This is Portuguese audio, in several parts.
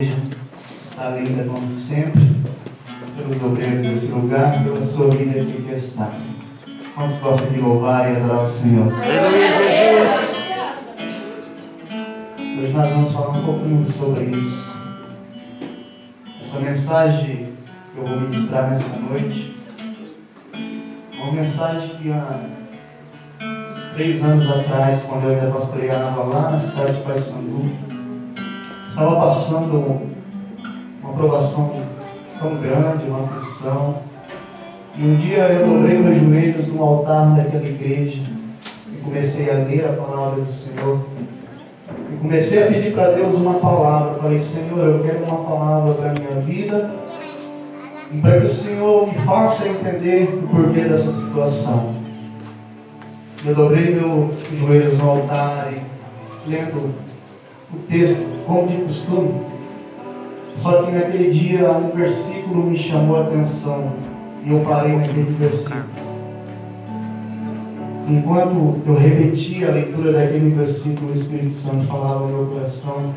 Está linda como sempre, pelos obreiros desse lugar, pela sua vida aqui que está. Quantos gostam de louvar e adorar o Senhor? Aleluia, Jesus! Hoje nós vamos falar um pouquinho sobre isso. Essa mensagem que eu vou ministrar nessa noite é uma mensagem que há uns 3 anos atrás, quando eu ainda pastoreava lá na cidade de Paysandu, estava passando uma provação tão grande, uma aflição. E um dia eu dobrei meus joelhos no altar daquela igreja e comecei a ler a palavra do Senhor. E comecei a pedir para Deus uma palavra. Falei: Senhor, eu quero uma palavra para a minha vida e para que o Senhor me faça entender o porquê dessa situação. Eu dobrei meus joelhos no altar e lendo o texto, como de costume. Só que naquele dia um versículo me chamou a atenção e eu parei naquele versículo. Enquanto eu repetia a leitura daquele versículo, o Espírito Santo falava no meu coração.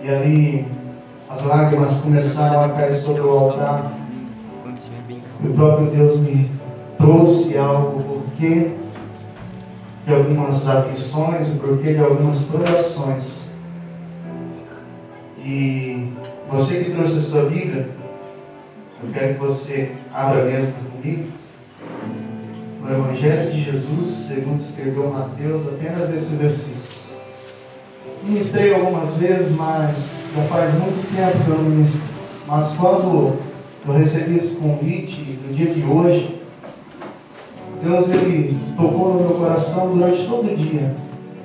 E ali as lágrimas começaram a cair sobre o altar. E o próprio Deus me trouxe algo, o porquê de algumas aflições, o porquê de algumas provações. E você que trouxe a sua Bíblia, eu quero que você abra mesmo comigo no Evangelho de Jesus, segundo escreveu Mateus, apenas esse versículo. Ministrei algumas vezes, mas já faz muito tempo que eu não ministro. Mas quando eu recebi esse convite, no dia de hoje, Deus ele tocou no meu coração durante todo o dia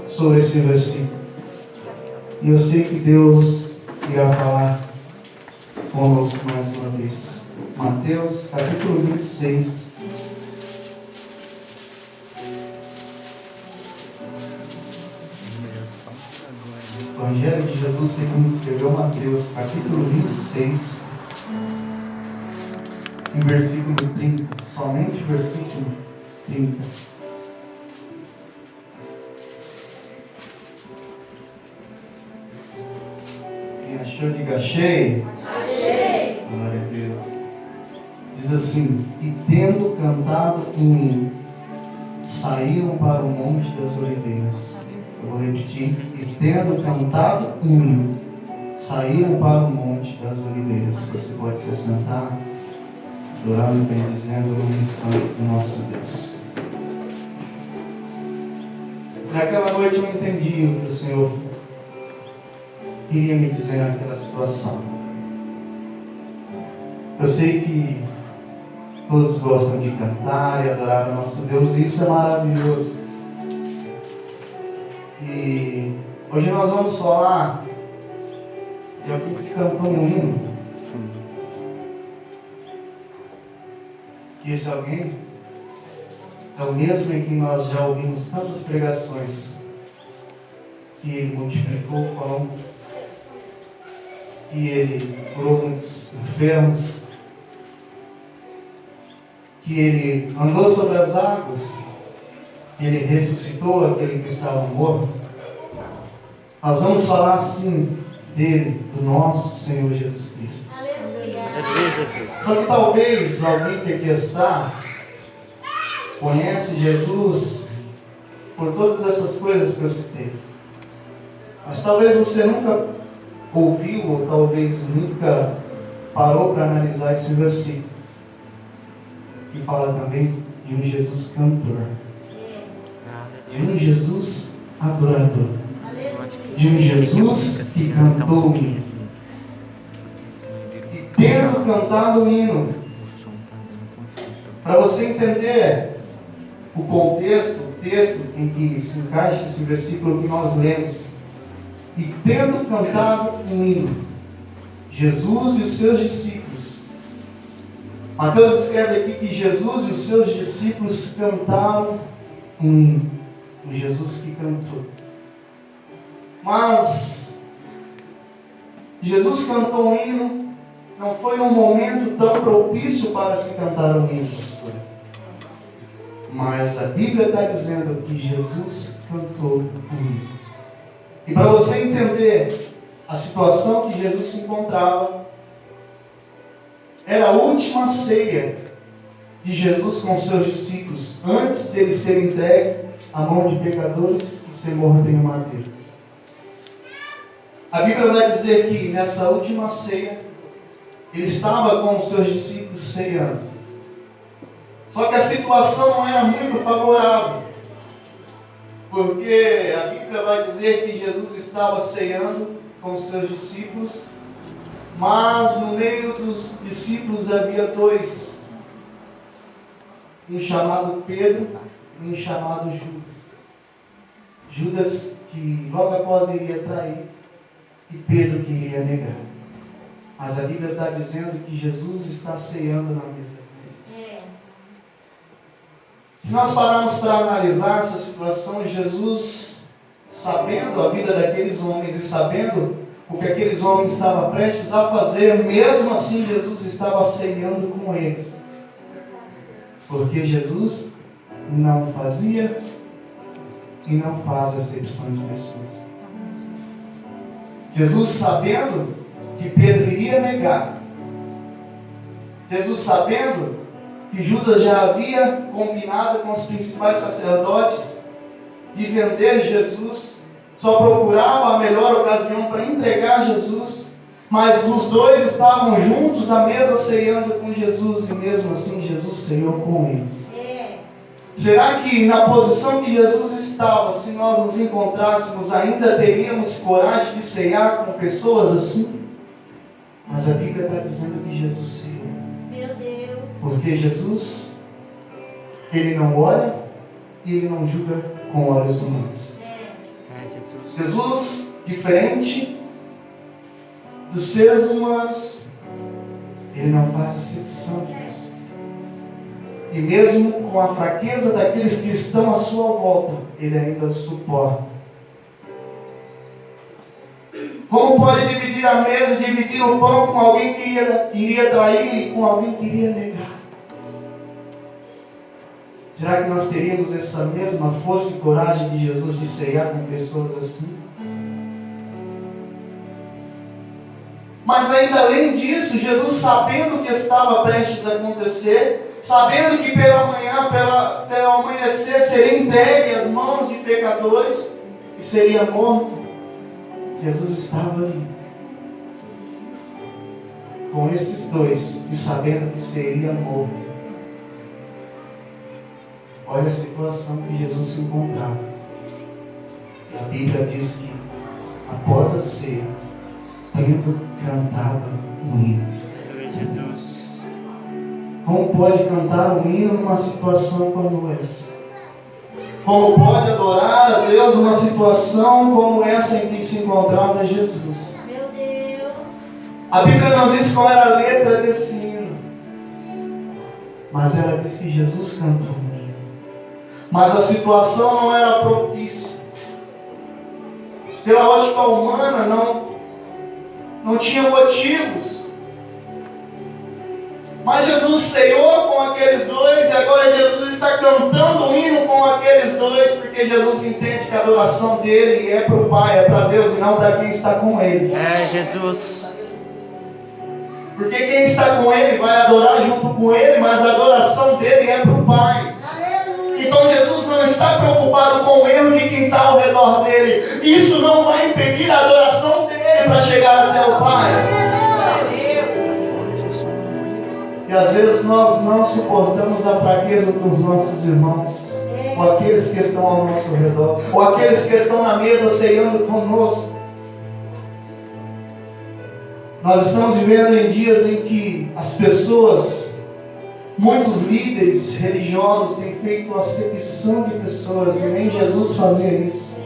sobre esse versículo. E eu sei que Deus irá falar conosco mais uma vez. Mateus, capítulo 26. Evangelho de Jesus segundo escreveu Mateus, capítulo 26, em versículo 30. Somente versículo 30. Quem achou, diga achei. Achei! Glória a Deus. Diz assim: e tendo cantado um hino, saíram para o Monte das Oliveiras. Eu vou repetir: e tendo cantado um hino, saíram para o Monte das Oliveiras. Você pode se assentar, adorando e bendizendo a missão do nosso Deus. Naquela noite eu entendi o que o Senhor queria me dizer naquela situação. Eu sei que todos gostam de cantar e adorar o nosso Deus, e isso é maravilhoso. E hoje nós vamos falar de alguém que cantou um hino. E esse alguém é o mesmo em que nós já ouvimos tantas pregações, que ele multiplicou o pão, que ele curou muitos enfermos, que ele andou sobre as águas, que ele ressuscitou aquele que estava morto. Nós vamos falar assim dele, do nosso Senhor Jesus Cristo. Aleluia! Só que talvez alguém que aqui está conhece Jesus por todas essas coisas que eu citei, mas talvez você nunca ouviu ou talvez nunca parou para analisar esse versículo, que fala também de um Jesus cantor, de um Jesus adorador, de um Jesus que cantou o hino. E tendo cantado o hino, para você entender o contexto, o texto em que se encaixa esse versículo que nós lemos, e tendo cantado um hino, Jesus e os seus discípulos. Mateus escreve aqui que Jesus e os seus discípulos cantaram um hino. O Jesus que cantou. Mas Jesus cantou um hino, não foi um momento tão propício para se cantar um hino, pastor. Mas a Bíblia está dizendo que Jesus cantou um hino. E para você entender A situação que Jesus se encontrava era a última ceia de Jesus com seus discípulos, antes dele ser entregue à mão de pecadores e ser morto em um madeiro. A Bíblia vai dizer que nessa última ceia, ele estava com os seus discípulos ceando. Só que a situação não era muito favorável, porque a Bíblia vai dizer que Jesus estava ceando com os seus discípulos, mas no meio dos discípulos havia dois, um chamado Pedro e um chamado Judas. Judas que logo após iria trair e Pedro que iria negar. Mas a Bíblia está dizendo que Jesus está ceando na mesa deles. Se nós pararmos para analisar essa situação, Jesus, sabendo a vida daqueles homens e sabendo o que aqueles homens estavam prestes a fazer, mesmo assim Jesus estava ceando com eles. Porque Jesus não fazia e não faz acepção de pessoas. Jesus, sabendo que Pedro iria negar, Jesus, sabendo que Judas já havia combinado com os principais sacerdotes de vender Jesus, só procurava a melhor ocasião para entregar Jesus, mas os dois estavam juntos à mesa ceando com Jesus, e mesmo assim Jesus ceou com eles. Será que na posição que Jesus estava, se nós nos encontrássemos, ainda teríamos coragem de cear com pessoas assim? Mas a Bíblia está dizendo que Jesus ceou. Meu Deus. Porque Jesus, Ele não olha e Ele não julga com olhos humanos. Jesus, diferente dos seres humanos, Ele não faz acepção de pessoas. E mesmo com a fraqueza daqueles que estão à sua volta, Ele ainda os suporta. Como pode dividir a mesa, dividir o pão com alguém que iria trair e com alguém que iria negar? Será que nós teríamos essa mesma força e coragem de Jesus de ceiar com pessoas assim? Mas ainda além disso, Jesus, sabendo o que estava prestes a acontecer, sabendo que pela manhã, pelo amanhecer, seria entregue às mãos de pecadores e seria morto, Jesus estava ali com esses dois e sabendo que seria morto. Olha a situação que Jesus se encontrava. E a Bíblia diz que após a ceia, tendo cantado um hino. Jesus. Como pode cantar um hino numa situação como essa? Como pode adorar a Deus numa situação como essa em que se encontrava Jesus? Meu Deus. A Bíblia não diz qual era a letra desse hino, mas ela diz que Jesus cantou um hino. Mas a situação não era propícia. Pela ótica humana, não tinha motivos. Mas Jesus ceou com aqueles dois e agora Jesus está cantando um hino com aqueles dois, porque Jesus entende que a adoração dele é para o Pai, é para Deus e não para quem está com ele. É, Jesus. Porque quem está com ele vai adorar junto com ele, mas a adoração dele é para o Pai. Então Jesus não está preocupado com o erro de quem está ao redor dele. Isso não vai impedir a adoração dele para chegar até o Pai. E às vezes nós não suportamos a fraqueza dos nossos irmãos, ou aqueles que estão ao nosso redor, ou aqueles que estão na mesa ceando conosco. Nós estamos vivendo em dias em que as pessoas, muitos líderes religiosos têm feito acepção de pessoas, e nem Jesus fazia isso.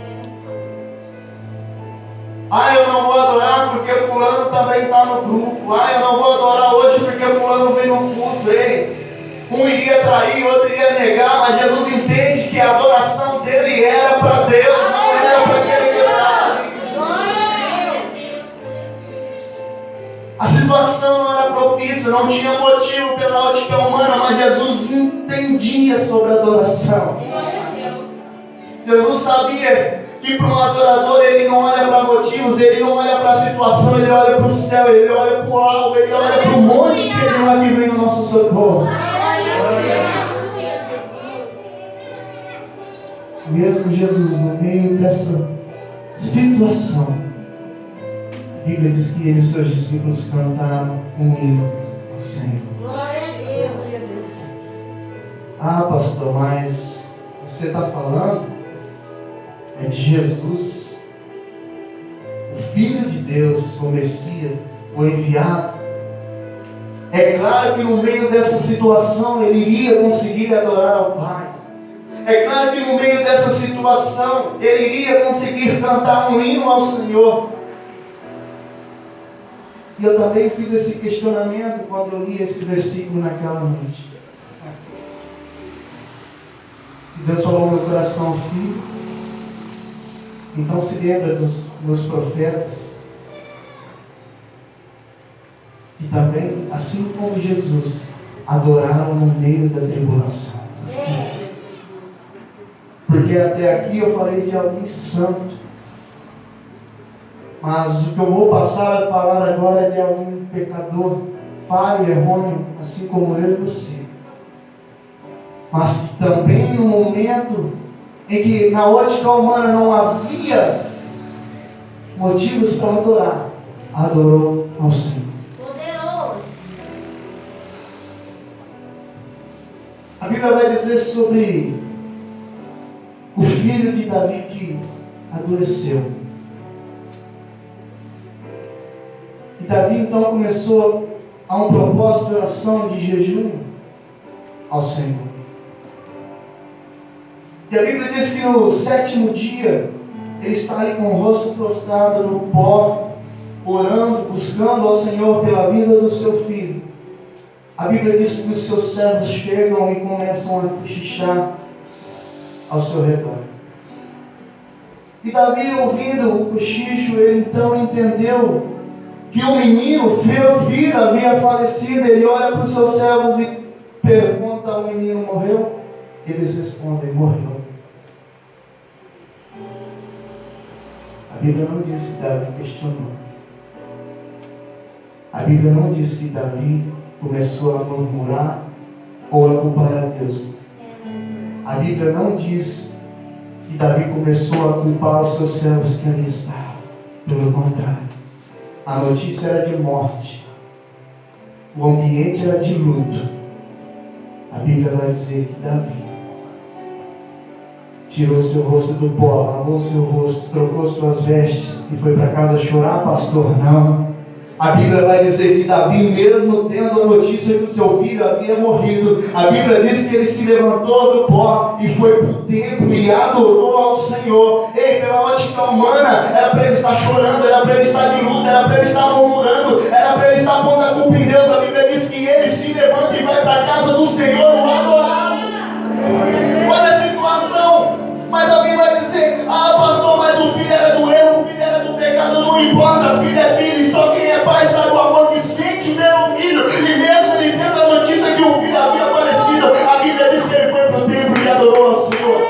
Eu não vou adorar porque fulano também está no grupo. Eu não vou adorar hoje porque fulano veio no culto. Um iria trair, outro iria negar, mas Jesus entende que a adoração dele era para Deus, não era para aquele que estava ali. A situação não era propícia, não tinha motivo pela ótica humana, mas Jesus entendia sobre a adoração. Jesus sabia que para um adorador ele não olha para motivos, ele não olha para a situação, ele olha para o céu, ele olha para o alto, ele olha para o monte, que ele lá que vem o nosso socorro. Mesmo Jesus, no meio dessa situação, a Bíblia diz que ele e os seus discípulos cantaram um hino ao Senhor. Glória a Deus. Ah, pastor, mas você está falando é de Jesus, o Filho de Deus, o Messias, o enviado. É claro que no meio dessa situação ele iria conseguir adorar ao Pai. É claro que no meio dessa situação ele iria conseguir cantar um hino ao Senhor. E eu também fiz esse questionamento quando eu li esse versículo naquela noite. E Deus falou no meu coração, filho, então se lembra dos meus profetas. E também, assim como Jesus, adoraram no meio da tribulação. Porque até aqui eu falei de alguém santo. Mas o que eu vou passar a falar agora é de alguém pecador, falho, errôneo, assim como eu e você. Mas também no momento em que na ótica humana não havia motivos para adorar, adorou ao Senhor. Poderoso. A Bíblia vai dizer sobre o filho de Davi que adoeceu. E Davi então começou a um propósito de oração, de jejum ao Senhor. E a Bíblia diz que no 7º dia, ele está ali com o rosto prostrado no pó, orando, buscando ao Senhor pela vida do seu filho. A Bíblia diz que os seus servos chegam e começam a cochichar ao seu redor. E Davi, ouvindo o cochicho, ele então entendeu que o menino, filho, havia falecido. Ele olha para os seus servos e pergunta: o menino morreu? Eles respondem: morreu. A Bíblia não diz que Davi questionou. A Bíblia não diz que Davi começou a murmurar ou a culpar a Deus. A Bíblia não diz que Davi começou a culpar os seus servos que ali estavam. Pelo contrário, a notícia era de morte, o ambiente era de luto. A Bíblia vai dizer que Davi tirou seu rosto do pó, lavou seu rosto, trocou suas vestes e foi para casa chorar. Pastor, não. A Bíblia vai dizer que Davi, mesmo tendo a notícia que o seu filho havia morrido, a Bíblia diz que ele se levantou do pó e foi para o templo e adorou ao Senhor. Ei, pela ótica humana, era para ele estar chorando, era para ele estar de luta, era para ele estar murmurando, era para ele estar pondo a culpa em Deus. A Bíblia diz que ele se levanta e vai para a casa do Senhor o adorar. Olha a situação. Mas alguém vai dizer: ah, pastor, mas o filho era do erro, o filho era do pecado. Não importa, filho é filho, e só quem é pai sabe o amor que sente ver o filho. E mesmo ele tendo a notícia que o filho havia falecido, a Bíblia diz que ele foi para o templo e adorou ao Senhor.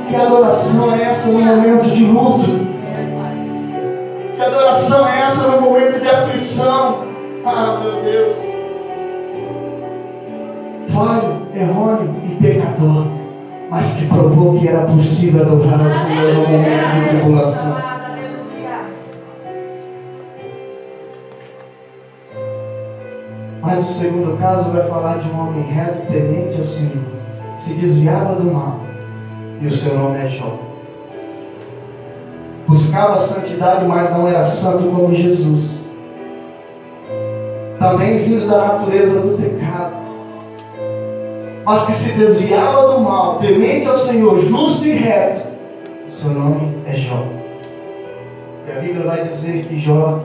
Que adoração é essa no momento de luto? Que adoração é essa no momento de aflição? Ah, meu Deus. Falho, errôneo e pecador, mas que provou que era possível adorar ao Senhor no momento de tribulação. Mas o segundo caso vai falar de um homem reto e temente ao Senhor, se desviava do mal, e o seu nome é Jó. Buscava a santidade, mas não era santo como Jesus. Também vindo da natureza do pecado, mas que se desviava do mal, temente ao Senhor, justo e reto. Seu nome é Jó. E a Bíblia vai dizer que Jó,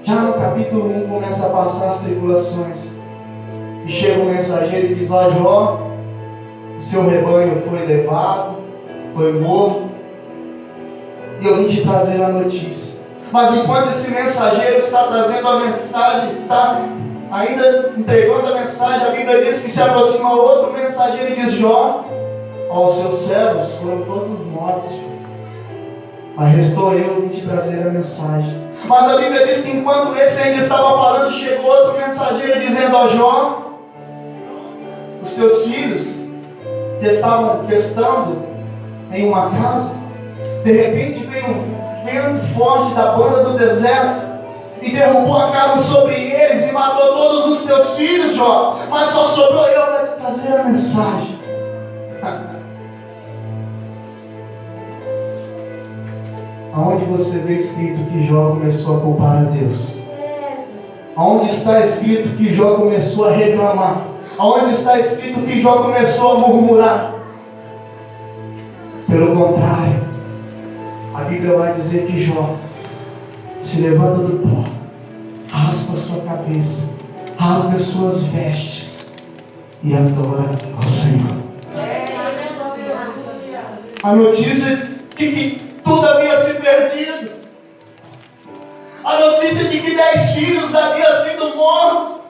já no capítulo 1, começa a passar as tribulações. E chega um mensageiro e diz: ó Jó, o seu rebanho foi levado, foi morto, e eu vim te trazer a notícia. Mas enquanto esse mensageiro está trazendo a mensagem, está ainda entregando a mensagem, a Bíblia diz que se aproxima outro mensageiro e diz: Jó, Ó, os seus servos foram todos mortos, mas restou eu vim te trazer a mensagem. Mas a Bíblia diz que enquanto esse ainda estava falando, chegou outro mensageiro dizendo ao Jó: os seus filhos que estavam festando em uma casa, de repente veio um vento forte da banda do deserto e derrubou a casa sobre eles e matou todos os teus filhos, Jó, mas só sobrou eu para te trazer a mensagem. Aonde você vê escrito que Jó começou a culpar a Deus? Aonde está escrito que Jó começou a reclamar? Aonde está escrito que Jó começou a murmurar? Pelo contrário, a Bíblia vai dizer que Jó se levanta do pó, raspa sua cabeça, rasga suas vestes e adora ao Senhor. A notícia de que tudo havia se perdido, a notícia de que 10 filhos haviam sido mortos,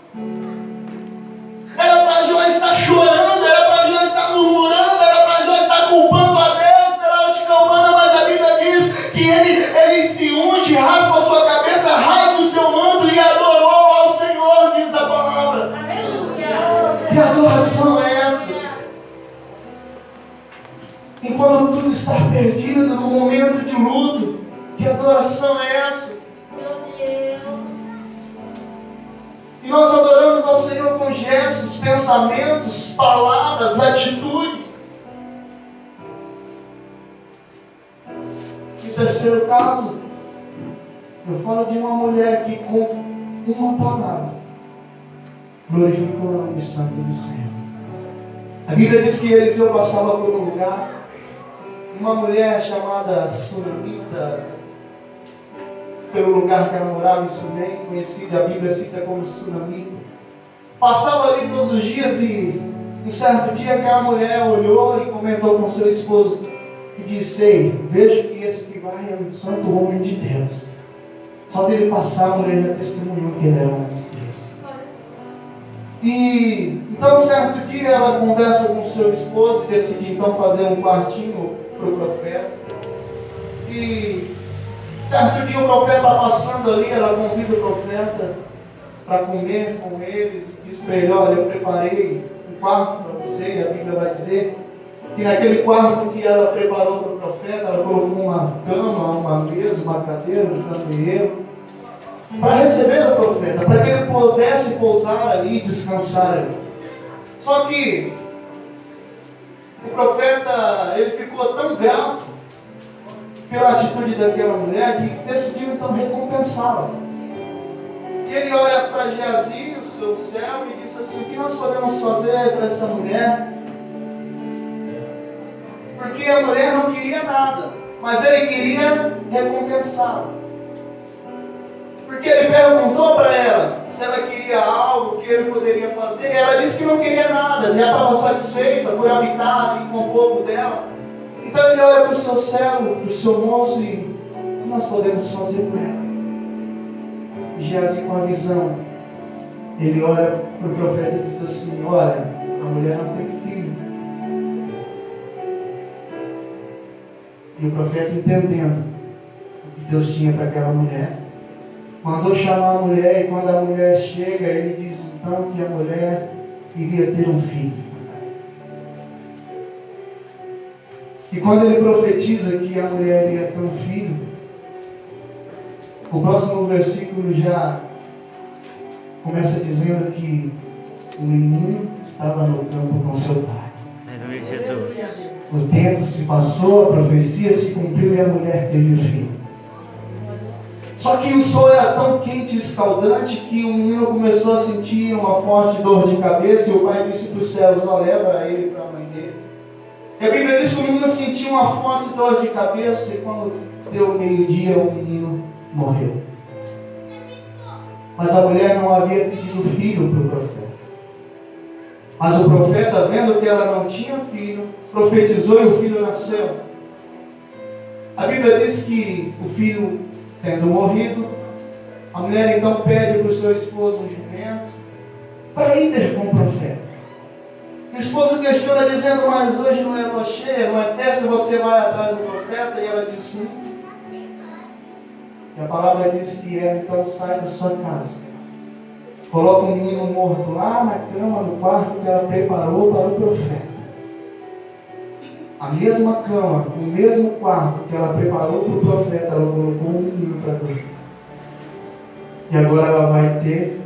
era para Jó estar chorando, era para Jó estar murmurando, era para Jó estar culpando a Deus pela ótica humana, mas a Bíblia diz que ele se unge, raspa a sua cabeça, rasga o seu manto e adorou ao Senhor, diz a palavra. Aleluia. Que adoração é essa? Enquanto tudo está perdido, no momento de luto, que adoração é essa? Meu Deus. E nós adoramos ao Senhor com gestos, pensamentos, palavras, atitudes. E terceiro caso, eu falo de uma mulher que com uma palavra glorificou o nome santo do Senhor. A Bíblia diz que Eliseu passava por um lugar, uma mulher chamada Sunamita, pelo lugar que ela morava em Sunem, conhecida, a Bíblia cita como Sunamita, passava ali todos os dias e um certo dia aquela mulher olhou e comentou com seu esposo e disse: ei, vejo que esse que vai é um santo homem de Deus. Só dele passar, a mulher já testemunhou que ele era um homem de Deus. E então, certo dia, ela conversa com seu esposo e decide então fazer um quartinho para o profeta. E certo dia o profeta está passando ali, ela convida o profeta para comer com eles e diz para ele: olha, eu preparei um quarto para você. E a Bíblia vai dizer que naquele quarto que ela preparou para o profeta, ela colocou uma cama, uma mesa, uma cadeira, um candeeiro, para receber o profeta, para que ele pudesse pousar ali, descansar ali. Só que o profeta, ele ficou tão grato pela atitude daquela mulher que decidiu então recompensá-la. E ele olha para Geazi, o seu servo, e disse assim: o que nós podemos fazer para essa mulher? Porque a mulher não queria nada, mas ele queria recompensá-la. Porque ele perguntou para ela se ela queria algo que ele poderia fazer, e ela disse que não queria nada, já estava satisfeita por habitar ali com o povo dela. Então ele olha para o seu servo, para o seu moço, e o que nós podemos fazer por ela? E Geazi, com a visão, ele olha para o profeta e diz assim: olha, a mulher não tem filho. E o profeta, entendendo o que Deus tinha para aquela mulher, mandou chamar a mulher, e quando a mulher chega, ele diz então que a mulher iria ter um filho. E quando ele profetiza que a mulher iria ter um filho, o próximo versículo já começa dizendo que o menino estava no campo com seu pai. Aleluia, Jesus. O tempo se passou, a profecia se cumpriu e a mulher teve o filho. Só que o sol era tão quente e escaldante que o menino começou a sentir uma forte dor de cabeça, e o pai disse para os céus: ó, leva ele para a mãe dele. E a Bíblia diz que o menino sentiu uma forte dor de cabeça, e quando deu meio-dia, o menino morreu. Mas a mulher não havia pedido filho para o profeta. Mas o profeta, vendo que ela não tinha filho, profetizou e o filho nasceu. A Bíblia diz que o filho, tendo morrido, a mulher então pede para o seu esposo um jumento para ir ter com o profeta. O esposo questiona dizendo, mas hoje não é lua cheia, não é festa, você vai atrás do profeta? E ela diz sim. E a palavra diz que ela então sai da sua casa. Coloca um menino morto lá na cama, no quarto que ela preparou para o profeta. A mesma cama, o mesmo quarto que ela preparou para o profeta, ela colocou um menino para dormir. E agora ela vai ter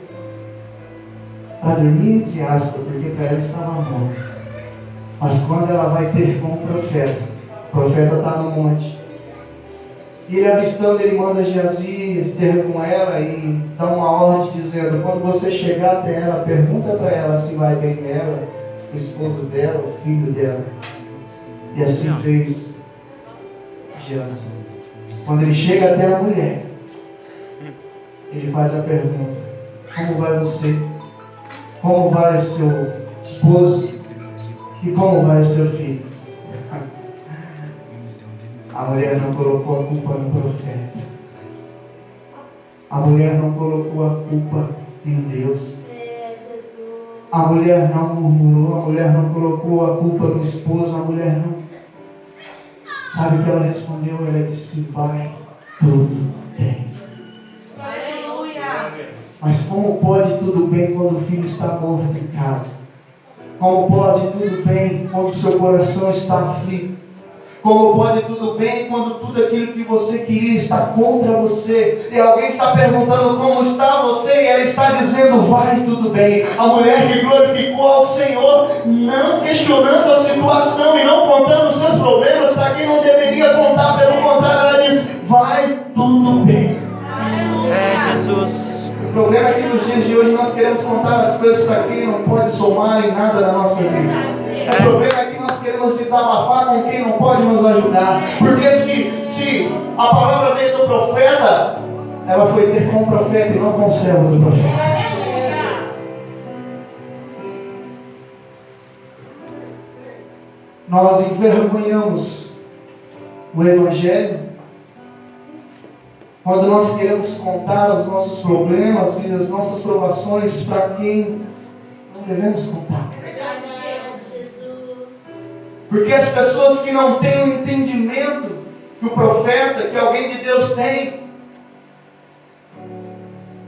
para dormir, entre aspas, porque para ela estava morto. Mas quando ela vai ter com o profeta está no monte. E ele avistando, ele manda Geazi ter com ela e dá uma ordem dizendo, quando você chegar até ela, pergunta para ela se vai bem nela, o esposo dela, o filho dela. E assim fez Geazi. Quando ele chega até a mulher, ele faz a pergunta, como vai você? Como vai o seu esposo? E como vai o seu filho? A mulher não colocou a culpa no profeta. A mulher não colocou a culpa em Deus. A mulher não murmurou, a mulher não colocou a culpa no esposo, a mulher não. Sabe o que ela respondeu? Ela disse, vai tudo bem. Aleluia. Mas como pode tudo bem quando o filho está morto em casa? Como pode tudo bem quando o seu coração está aflito? Como pode tudo bem quando tudo aquilo que você queria está contra você? E alguém está perguntando como está você e ela está dizendo, vai tudo bem. A mulher que glorificou ao Senhor, não questionando a situação e não contando os seus problemas para quem não deveria contar, pelo contrário, ela diz, vai tudo bem. É, Jesus. O problema é que nos dias de hoje nós queremos contar as coisas para quem não pode somar em nada na nossa vida. O problema é que nós queremos desabafar com quem não pode nos ajudar. Porque se a palavra veio do profeta, ela foi ter com o profeta e não com o servo do profeta. Nós envergonhamos o Evangelho quando nós queremos contar os nossos problemas e as nossas provações para quem não devemos contar. Porque as pessoas que não têm o entendimento que o profeta, que alguém de Deus tem,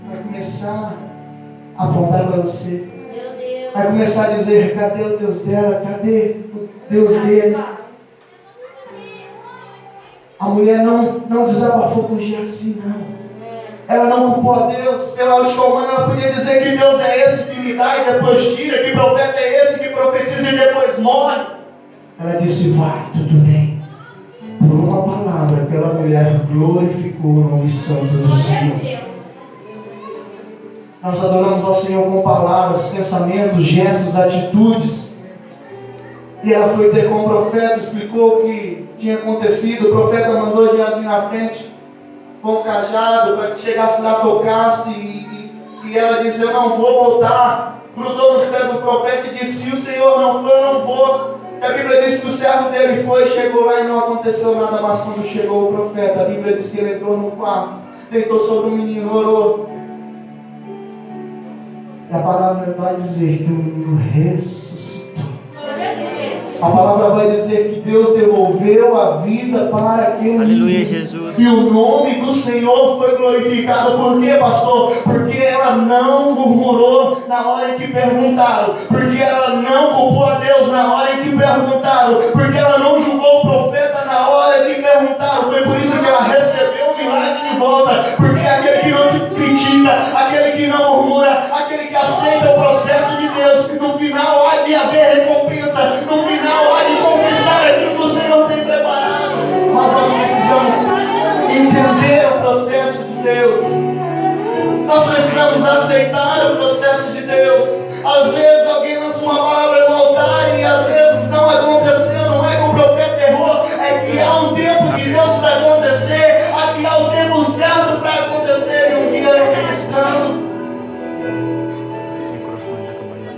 vai começar a apontar para você. Vai começar a dizer, cadê o Deus dela? Cadê o Deus dele? A mulher não desabafou com Geazi, não. Ela não culpou a Deus. Pela lógica humana, ela podia dizer que Deus é esse que me dá e depois tira, que profeta é esse que profetiza e depois morre. Ela disse, vai, tudo bem. Por uma palavra, aquela mulher glorificou o nome santo do Senhor. Nós adoramos ao Senhor com palavras, pensamentos, gestos, atitudes. E ela foi ter com o profeta, explicou o que tinha acontecido. O profeta mandou Geazi na frente com o cajado para que chegasse lá, tocasse. E ela disse, eu não vou voltar. Grudou nos pés do profeta e disse, se o Senhor não for, eu não vou. E a Bíblia diz que o servo dele foi, chegou lá e não aconteceu nada. Mas quando chegou o profeta, a Bíblia diz que ele entrou no quarto, deitou sobre o menino, orou. E a palavra vai dizer que o menino ressuscitou. A palavra vai dizer que Deus devolveu a vida para aquele Aleluia, menino. Jesus. E o nome do Senhor foi glorificado. Por quê, pastor? Porque ela não murmurou na hora em que perguntaram. Porque ela não culpou a Deus na hora em que perguntaram. Porque ela não julgou o profeta na hora em que perguntaram. Foi por isso que ela recebeu o milagre de volta. Porque aquele que não te critica, aquele que não murmura, aquele que aceita o processo de Deus, no final há de haver recompensa. No final há de conquistar aquilo que o Senhor tem preparado. Mas nós precisamos entender o processo de Deus. Nós precisamos aceitar o processo de Deus. Às vezes alguém lança uma palavra no altar e às vezes não aconteceu. Não é que o profeta errou, é que há um tempo de Deus para acontecer. Aqui há o tempo certo para acontecer. E um dia eu ministrando,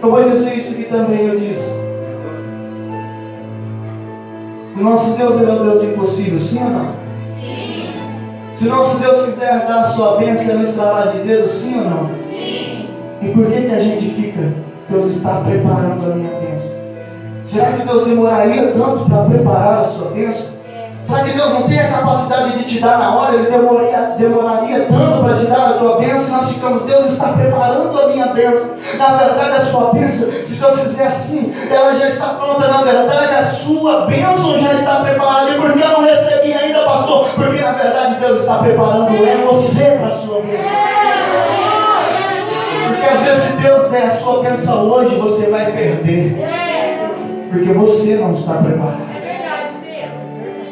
eu vou dizer isso aqui também, eu disse. O nosso Deus é um Deus impossível, sim ou não? Sim. Se o nosso Deus quiser dar a sua bênção no estralar de dedos, sim ou não? Sim. E por que a gente fica? Deus está preparando a minha bênção. Será que Deus demoraria tanto para preparar a sua bênção? Será que Deus não tem a capacidade de te dar na hora? Ele demoraria tanto para te dar a tua bênção? E nós ficamos, Deus está preparando a minha bênção. Na verdade, a sua bênção, se Deus fizer assim, ela já está pronta. Na verdade, a sua bênção já está preparada. E por que eu não recebi ainda, pastor? Porque na verdade Deus está preparando você para a sua bênção. Porque às vezes, se Deus der a sua bênção hoje, você vai perder. Porque você não está preparado.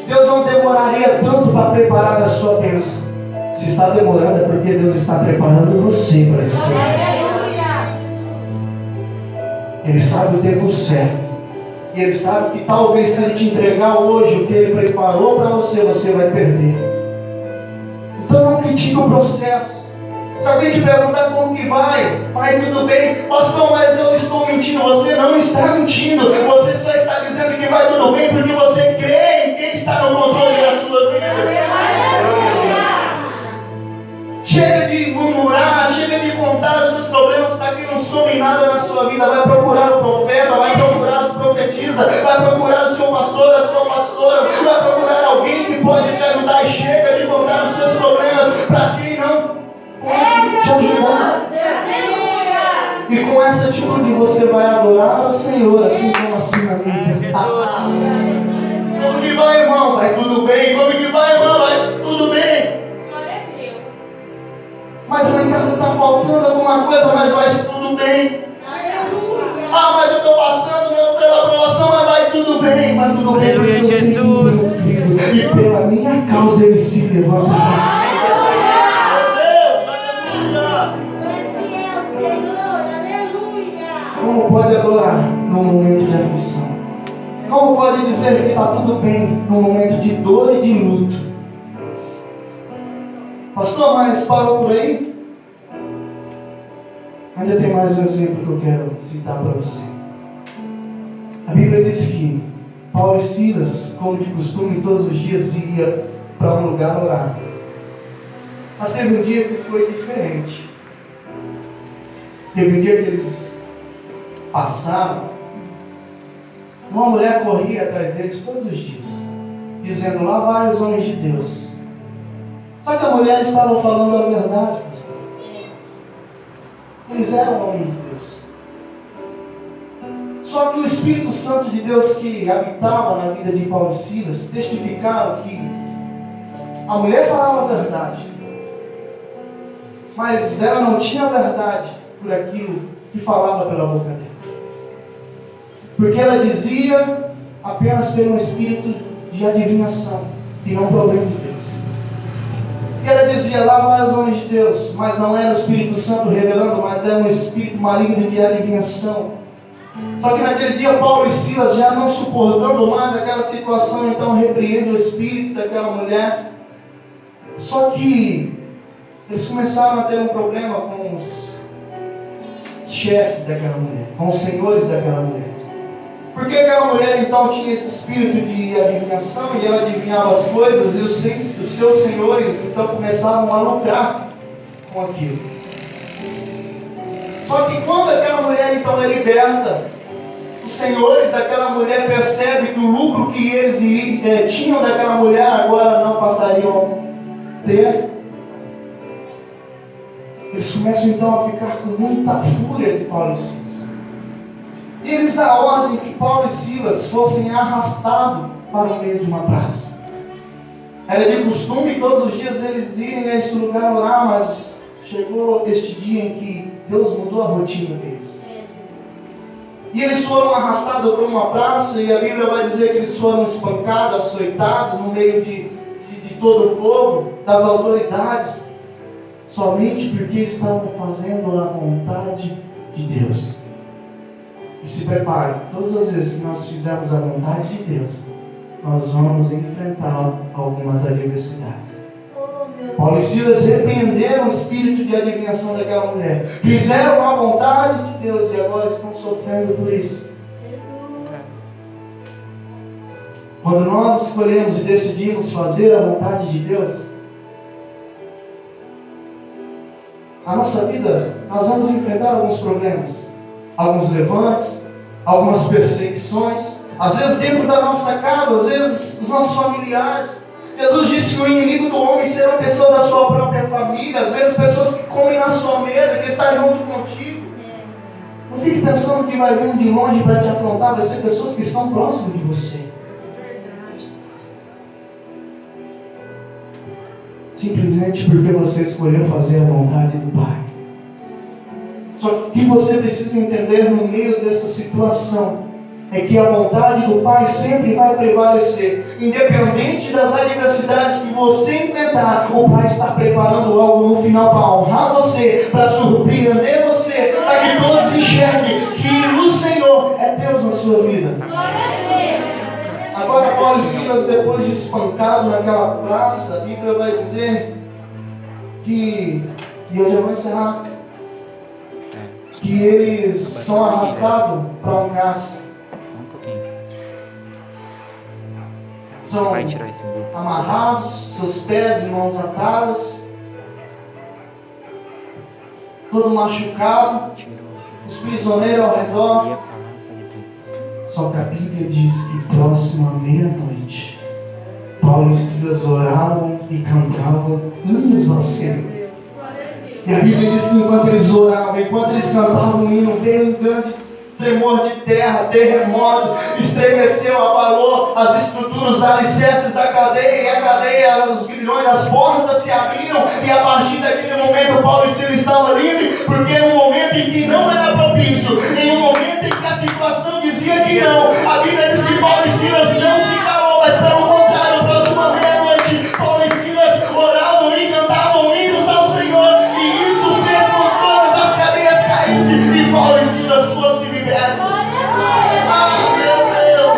Deus não demoraria tanto para preparar a sua bênção. Se está demorando é porque Deus está preparando você para receber. Ele sabe o tempo certo. E Ele sabe que talvez se Ele te entregar hoje o que Ele preparou para você, você vai perder. Então não critique o processo. Se alguém te perguntar como que vai tudo bem. Pastor, mas eu estou mentindo. Você não está mentindo. Você só está dizendo que vai tudo bem porque você crê em quem está no controle da sua vida. Chega de murmurar, chega de contar os seus problemas para que não some nada na sua vida. Vai procurar o profeta, vai procurar os profetisas, vai procurar o seu pastor, a sua pastora, vai procurar alguém que pode te ajudar. E chega de contar os seus problemas para quem não pode te ajudar. E com essa atitude você vai adorar o Senhor, assim como assim na minha. Como que vai, irmão? Vai tudo bem. Como que vai, irmão? Vai tudo bem. Mas lá em casa está faltando alguma coisa, mas vai tudo bem. Ah, mas eu estou passando pela aprovação, mas vai tudo bem. Vai tudo bem. Aleluia, Jesus. E pela minha causa Ele se levantará. Como pode adorar num momento de aflição? Como pode dizer que está tudo bem num momento de dor e de luto? Pastor, mas parou por aí? Ainda tem mais um exemplo que eu quero citar para você. A Bíblia diz que Paulo e Silas, como de costume, todos os dias ia para um lugar orar. Mas teve um dia que foi diferente. Teve um dia que eles passaram, uma mulher corria atrás deles todos os dias, dizendo: lá vai os homens de Deus. Só que a mulher estava falando a verdade, pastor. Eles eram homens de Deus. Só que o Espírito Santo de Deus que habitava na vida de Paulo e Silas testificaram que a mulher falava a verdade, mas ela não tinha a verdade por aquilo que falava pela boca dela. Porque ela dizia apenas pelo espírito de adivinhação e não problema de Deus. E ela dizia: lá vai os homens de Deus, mas não era o Espírito Santo revelando, mas era um espírito maligno de adivinhação. Só que naquele dia Paulo e Silas, já não suportando mais aquela situação, então repreende o espírito daquela mulher. Só que eles começaram a ter um problema com os chefes daquela mulher, com os senhores daquela mulher. Porque aquela mulher então tinha esse espírito de adivinhação e ela adivinhava as coisas, e os seus senhores então começavam a lucrar com aquilo. Só que quando aquela mulher então é liberta, os senhores daquela mulher percebem que o lucro que eles tinham daquela mulher agora não passariam a ter. Eles começam então a ficar com muita fúria de Paulo e Silas. E eles dão a ordem que Paulo e Silas fossem arrastados para o meio de uma praça. Era de costume todos os dias eles irem a este lugar orar, mas chegou este dia em que Deus mudou a rotina deles. E eles foram arrastados para uma praça, e a Bíblia vai dizer que eles foram espancados, açoitados no meio de todo o povo, das autoridades, somente porque estavam fazendo a vontade de Deus. E se prepare, todas as vezes que nós fizermos a vontade de Deus, nós vamos enfrentar algumas adversidades. Paulo e Silas repreenderam o espírito de adivinhação daquela mulher, fizeram a vontade de Deus e agora estão sofrendo por isso. Quando nós escolhemos e decidimos fazer a vontade de Deus, a nossa vida, nós vamos enfrentar alguns problemas, alguns levantes, algumas perseguições, às vezes dentro da nossa casa, às vezes os nossos familiares. Jesus disse que o inimigo do homem serão pessoas da sua própria família, às vezes pessoas que comem na sua mesa, que estão junto contigo. Não fique pensando que vai vir de longe para te afrontar, vai ser pessoas que estão próximas de você. Simplesmente porque você escolheu fazer a vontade do Pai. Só que o que você precisa entender no meio dessa situação é que a vontade do Pai sempre vai prevalecer. Independente das adversidades que você enfrentar, o Pai está preparando algo no final para honrar você, para surpreender você, para que todos enxerguem que o Senhor é Deus na sua vida. Agora Paulo e Silas, depois de espancado naquela praça, a Bíblia vai dizer que, e eu já vou encerrar, que eles são arrastados para um cárcere. São amarrados, seus pés e mãos atadas, todo machucado, os prisioneiros ao redor. Só que a Bíblia diz que próximo à meia-noite, Paulo e Silas oravam e cantavam hinos ao Senhor. E a Bíblia diz que enquanto eles oravam, enquanto eles cantavam o hino, veio um grande tremor de terra, terremoto, estremeceu, abalou as estruturas, os alicerces da cadeia, e a cadeia, os grilhões, as portas se abriram, e a partir daquele momento Paulo e Silas estavam livres, porque era um momento em que não era propício, em um momento em que a situação dizia que não. A Bíblia diz que Paulo e Silas não se calou, mas pelo contrário, próxima meia-noite, Paulo e Silas oravam e cantavam hinos ao Senhor, e isso fez com que todas as cadeias caíssem, e Paulo e Silas fossem libertos. Ah, meu Deus!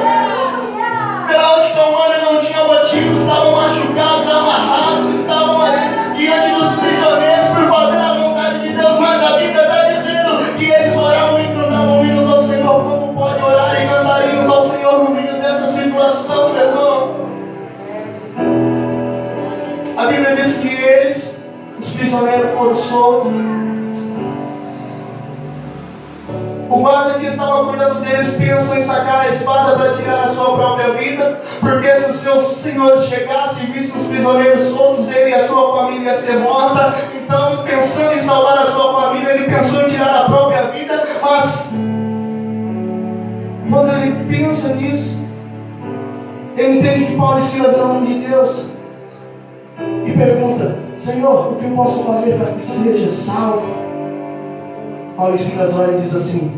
Cláudio Humana não tinha motivo, estavam machucados, amarrados, estavam ali diante dos prisioneiros por fazer a vontade de Deus, mas a Bíblia está dizendo que eles oravam e cantavam hinos ao Senhor. Como pode orar e cantar hinos ao Senhor no meio dessa situação, meu irmão? A Bíblia diz que eles, os prisioneiros, foram soltos. O guarda que estava cuidando deles pensou em sacar a espada para tirar a sua própria vida, porque se os seus senhores chegassem e vissem os prisioneiros soltos, ele e a sua família ia ser morta. Então, pensando em salvar a sua família, ele pensou em tirar a própria vida, mas quando ele pensa nisso, ele entende que Paulo e Silas amam de Deus e pergunta: Senhor, o que eu posso fazer para que seja salvo? Paulo e Silas olha e diz assim: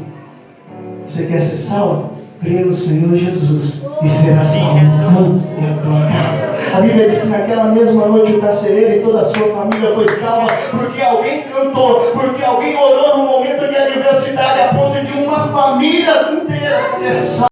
você quer ser salvo? Crê no Senhor Jesus e será salvo e a tua casa. A Bíblia diz que naquela mesma noite o carcereiro e toda a sua família foi salva, porque alguém cantou, porque alguém orou no momento de adversidade, a ponto de uma família inteira ser salva.